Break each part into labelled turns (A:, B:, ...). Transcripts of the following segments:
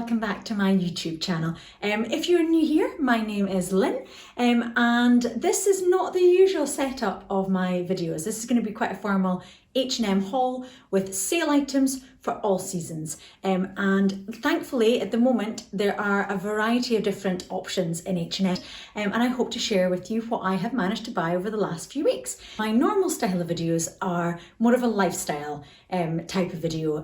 A: welcome back to my YouTube channel. If you're new here, my name is Lynn, and this is not the usual setup of my videos. This is going to be quite a formal H&M haul with sale items for all seasons. And thankfully at the moment there are a variety of different options in H&M, and I hope to share with you what I have managed to buy over the last few weeks. My normal style of videos are more of a lifestyle type of video,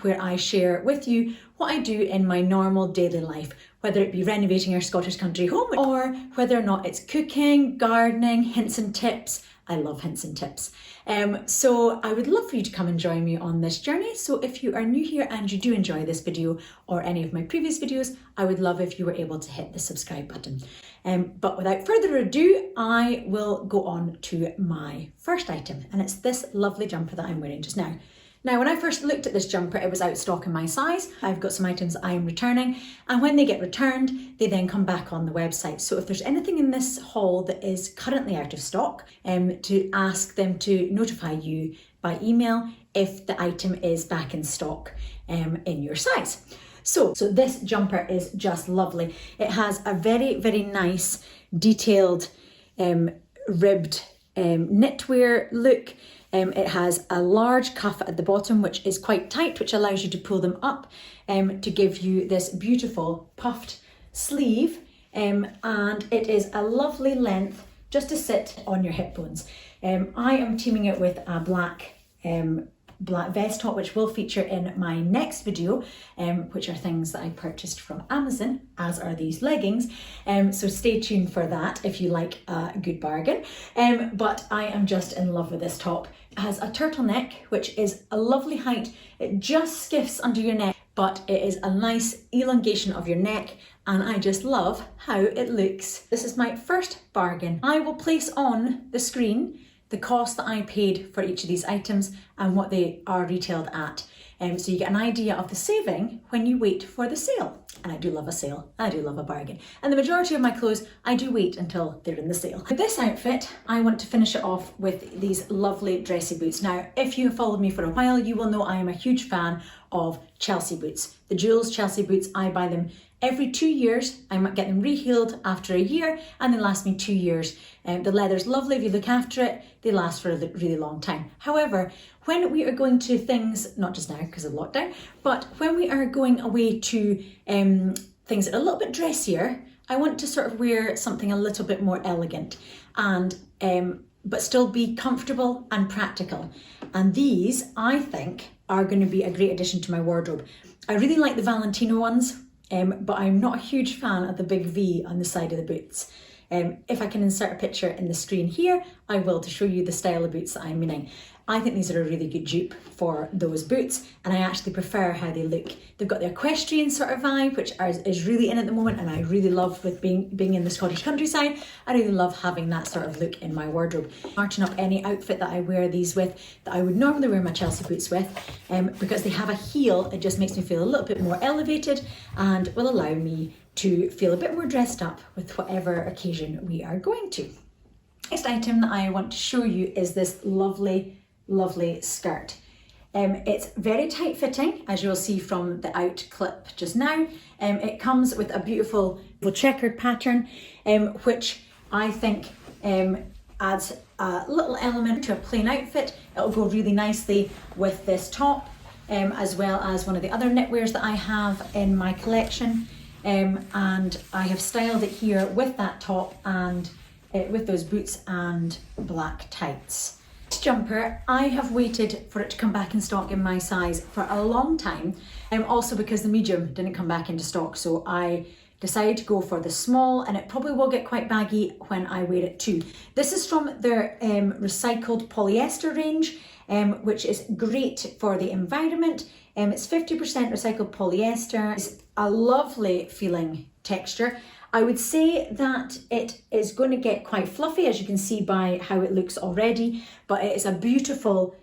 A: where I share with you what I do in my normal daily life, whether it be renovating our Scottish country home or whether or not it's cooking, gardening, hints and tips. I love hints and tips. So I would love for you to come and join me on this journey. So if you are new here and you do enjoy this video or any of my previous videos, I would love if you were able to hit the subscribe button. But without further ado, I will go on to my first item, and it's this lovely jumper that I'm wearing just now. Now, when I first looked at this jumper, it was out of stock in my size. I've got some items I am returning, and when they get returned, they then come back on the website. So if there's anything in this haul that is currently out of stock, to ask them to notify you by email if the item is back in stock in your size. So this jumper is just lovely. It has a very, very nice detailed ribbed knitwear look. It has a large cuff at the bottom, which is quite tight, which allows you to pull them up to give you this beautiful puffed sleeve. And it is a lovely length just to sit on your hip bones. I am teaming it with a black vest top, which will feature in my next video, which are things that I purchased from Amazon, as are these leggings. So stay tuned for that if you like a good bargain. But I am just in love with this top. It has a turtleneck, which is a lovely height. It just skiffs under your neck, but it is a nice elongation of your neck, and I just love how it looks. This is my first bargain. I will place on the screen the cost that I paid for each of these items and what they are retailed at. So you get an idea of the saving when you wait for the sale. And I do love a sale, I do love a bargain. And the majority of my clothes, I do wait until they're in the sale. With this outfit, I want to finish it off with these lovely dressy boots. Now, if you have followed me for a while, you will know I am a huge fan of Chelsea boots. The Jules Chelsea boots, I buy them every 2 years. I might get them rehealed after a year, and they last me 2 years. The leather's lovely if you look after it. They last for a really long time. However, when we are going to things, not just now because of lockdown, but when we are going away to things that are a little bit dressier, I want to sort of wear something a little bit more elegant and but still be comfortable and practical. And these, I think, are going to be a great addition to my wardrobe. I really like the Valentino ones, but I'm not a huge fan of the big V on the side of the boots. If I can insert a picture in the screen here, I will, to show you the style of boots that I'm meaning. I think these are a really good dupe for those boots, and I actually prefer how they look. They've got the equestrian sort of vibe, which is really in at the moment, and I really love with being in the Scottish countryside. I really love having that sort of look in my wardrobe. Marching up any outfit that I wear these with, that I would normally wear my Chelsea boots with, because they have a heel, it just makes me feel a little bit more elevated and will allow me to feel a bit more dressed up with whatever occasion we are going to. Next item that I want to show you is this lovely skirt. It's very tight fitting, as you'll see from the out clip just now. It comes with a beautiful checkered pattern, which I think adds a little element to a plain outfit. It'll go really nicely with this top, as well as one of the other knitwears that I have in my collection. And I have styled it here with that top and with those boots and black tights. This jumper, I have waited for it to come back in stock in my size for a long time, also because the medium didn't come back into stock, so I decided to go for the small, and it probably will get quite baggy when I wear it too. This is from their recycled polyester range, which is great for the environment. It's 50% recycled polyester. It's a lovely feeling texture. I would say that it is going to get quite fluffy, as you can see by how it looks already, but it is a beautiful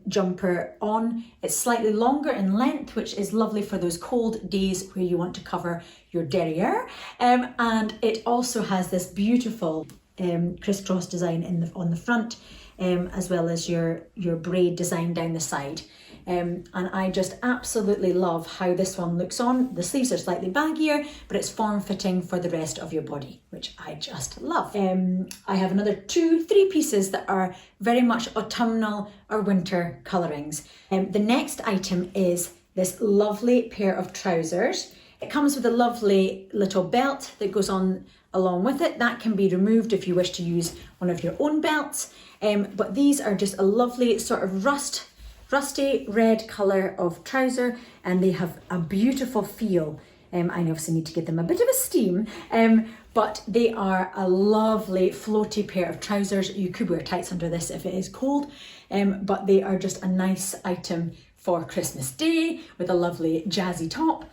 A: jumper on. It's slightly longer in length, which is lovely for those cold days where you want to cover your derriere. And it also has this beautiful crisscross design on the front, as well as your braid design down the side. and I just absolutely love how this one looks on. The sleeves are slightly baggier, but it's form-fitting for the rest of your body, which I just love. I have another 3 pieces that are very much autumnal or winter colourings. The next item is this lovely pair of trousers. It comes with a lovely little belt that goes on along with it. That can be removed if you wish to use one of your own belts. But these are just a lovely sort of rusty red colour of trouser, and they have a beautiful feel. I obviously need to give them a bit of a steam, but they are a lovely floaty pair of trousers. You could wear tights under this if it is cold, but they are just a nice item for Christmas Day with a lovely jazzy top.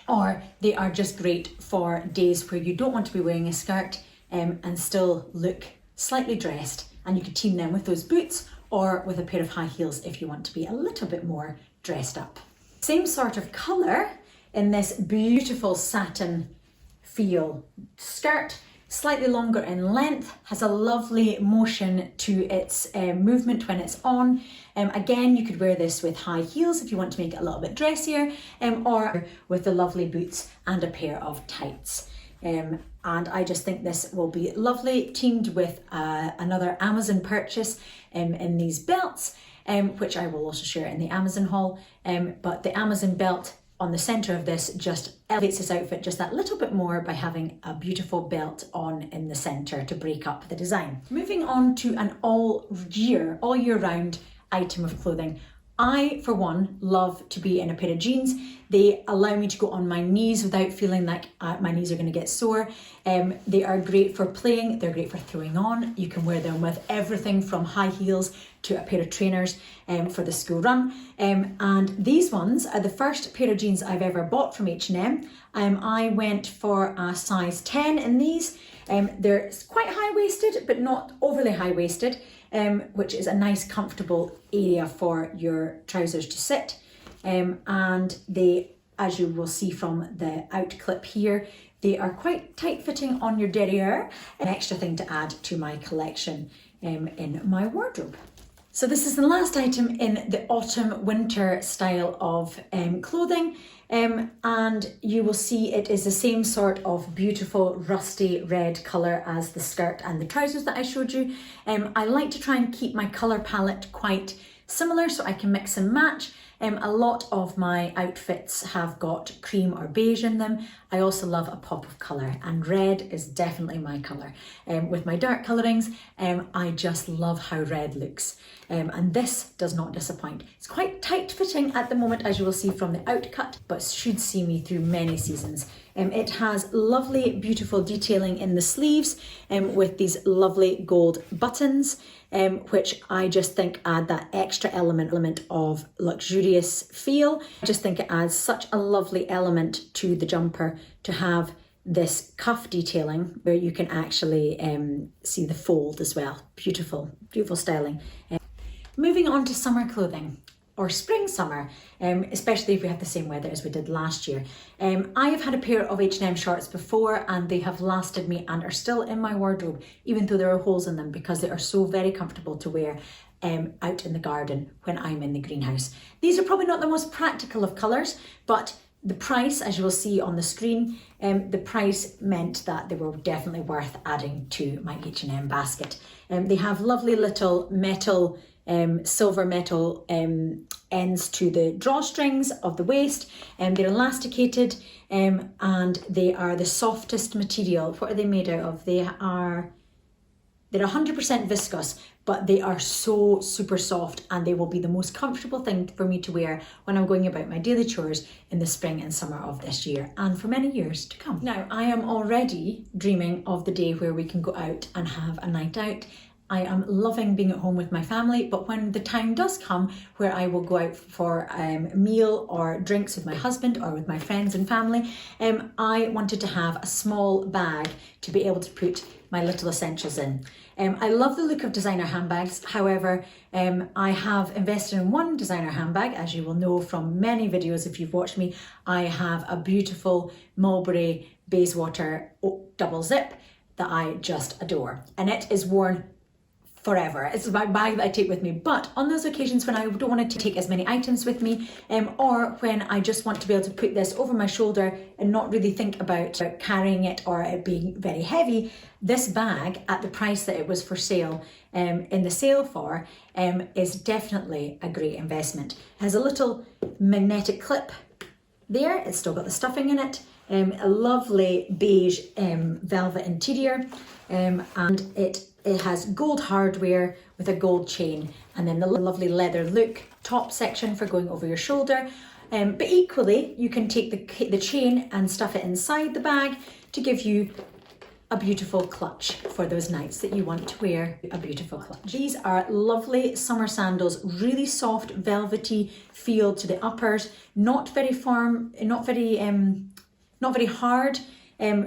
A: Or they are just great for days where you don't want to be wearing a skirt and still look slightly dressed, and you could team them with those boots or with a pair of high heels if you want to be a little bit more dressed up. Same sort of colour in this beautiful satin feel skirt, slightly longer in length, has a lovely motion to its movement when it's on. Again, you could wear this with high heels if you want to make it a little bit dressier, or with the lovely boots and a pair of tights. And I just think this will be lovely teamed with another Amazon purchase in these belts, which I will also share in the Amazon haul. But the Amazon belt on the centre of this just elevates this outfit just that little bit more by having a beautiful belt on in the centre to break up the design. Moving on to an all year round item of clothing. I, for one, love to be in a pair of jeans. They allow me to go on my knees without feeling like my knees are going to get sore. They are great for playing, they're great for throwing on. You can wear them with everything from high heels to a pair of trainers for the school run. And these ones are the first pair of jeans I've ever bought from H&M. I went for a size 10 in these. They're quite high-waisted, but not overly high-waisted, which is a nice comfortable area for your trousers to sit. And they, as you will see from the out clip here, they are quite tight-fitting on your derriere. An extra thing to add to my collection in my wardrobe. So this is the last item in the autumn-winter style of clothing. And you will see it is the same sort of beautiful rusty red colour as the skirt and the trousers that I showed you. I like to try and keep my colour palette quite similar so I can mix and match. A lot of my outfits have got cream or beige in them. I also love a pop of colour, and red is definitely my colour. With my dark colourings, I just love how red looks. And this does not disappoint. It's quite tight fitting at the moment, as you will see from the outcut, but should see me through many seasons. It has lovely, beautiful detailing in the sleeves with these lovely gold buttons, which I just think add that extra element of luxurious feel. I just think it adds such a lovely element to the jumper to have this cuff detailing where you can actually see the fold as well. Beautiful, beautiful styling. Moving on to summer clothing, or spring-summer, especially if we have the same weather as we did last year. I have had a pair of H&M shorts before, and they have lasted me and are still in my wardrobe, even though there are holes in them, because they are so very comfortable to wear out in the garden when I'm in the greenhouse. These are probably not the most practical of colours, but the price, as you will see on the screen, the price meant that they were definitely worth adding to my H&M basket. They have lovely little metal silver metal ends to the drawstrings of the waist, and they're elasticated, and they are the softest material. What are they made out of? They're 100% viscose, but they are so super soft, and they will be the most comfortable thing for me to wear when I'm going about my daily chores in the spring and summer of this year, and for many years to come. Now, I am already dreaming of the day where we can go out and have a night out. I am loving being at home with my family, but when the time does come where I will go out for a meal or drinks with my husband or with my friends and family, I wanted to have a small bag to be able to put my little essentials in. I love the look of designer handbags. However, I have invested in one designer handbag, as you will know from many videos if you've watched me. I have a beautiful Bowray Bayswater double zip that I just adore, and it is worn forever. It's my bag that I take with me. But on those occasions when I don't want to take as many items with me, or when I just want to be able to put this over my shoulder and not really think about carrying it or it being very heavy, this bag at the price that it was for sale, in the sale for, is definitely a great investment. It has a little magnetic clip there. It's still got the stuffing in it. A lovely beige velvet interior, and it has gold hardware with a gold chain, and then the lovely leather look top section for going over your shoulder. But equally, you can take the chain and stuff it inside the bag to give you a beautiful clutch for those nights that you want to wear a beautiful clutch. These are lovely summer sandals, really soft, velvety feel to the uppers, not very firm, not very hard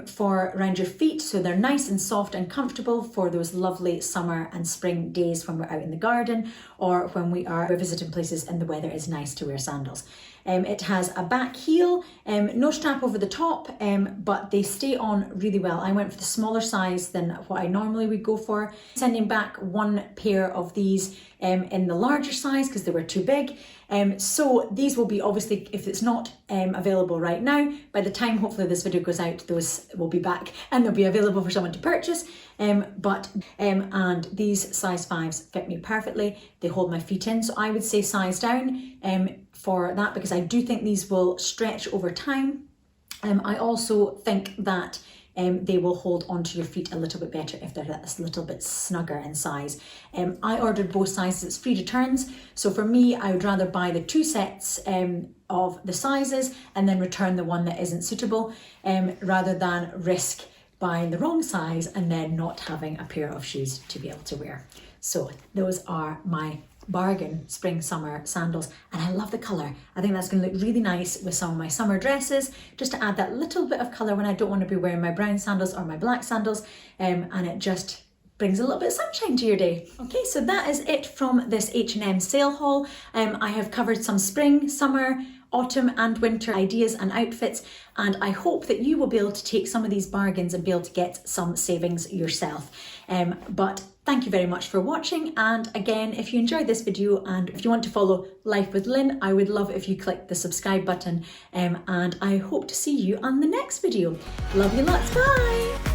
A: for around your feet, so they're nice and soft and comfortable for those lovely summer and spring days when we're out in the garden or when we're visiting places and the weather is nice to wear sandals. It has a back heel, no strap over the top, but they stay on really well. I went for the smaller size than what I normally would go for, sending back one pair of these in the larger size because they were too big. So these will be, obviously, if it's not available right now, by the time hopefully this video goes out, those will be back and they'll be available for someone to purchase. And these size 5s fit me perfectly. They hold my feet in, so I would say size down for that, because I do think these will stretch over time. I also think that they will hold onto your feet a little bit better if they're a little bit snugger in size. I ordered both sizes, it's free returns. So for me, I would rather buy the 2 sets of the sizes and then return the one that isn't suitable, rather than risk buying the wrong size and then not having a pair of shoes to be able to wear. So those are my bargain spring summer sandals, and I love the colour. I think that's going to look really nice with some of my summer dresses, just to add that little bit of colour when I don't want to be wearing my brown sandals or my black sandals, and it just brings a little bit of sunshine to your day. Okay, so that is it from this H&M sale haul. I have covered some spring, summer, autumn and winter ideas and outfits, and I hope that you will be able to take some of these bargains and be able to get some savings yourself. But thank you very much for watching, and again, if you enjoyed this video and if you want to follow Life with Lynn, I would love if you click the subscribe button, and I hope to see you on the next video. Love you lots, bye!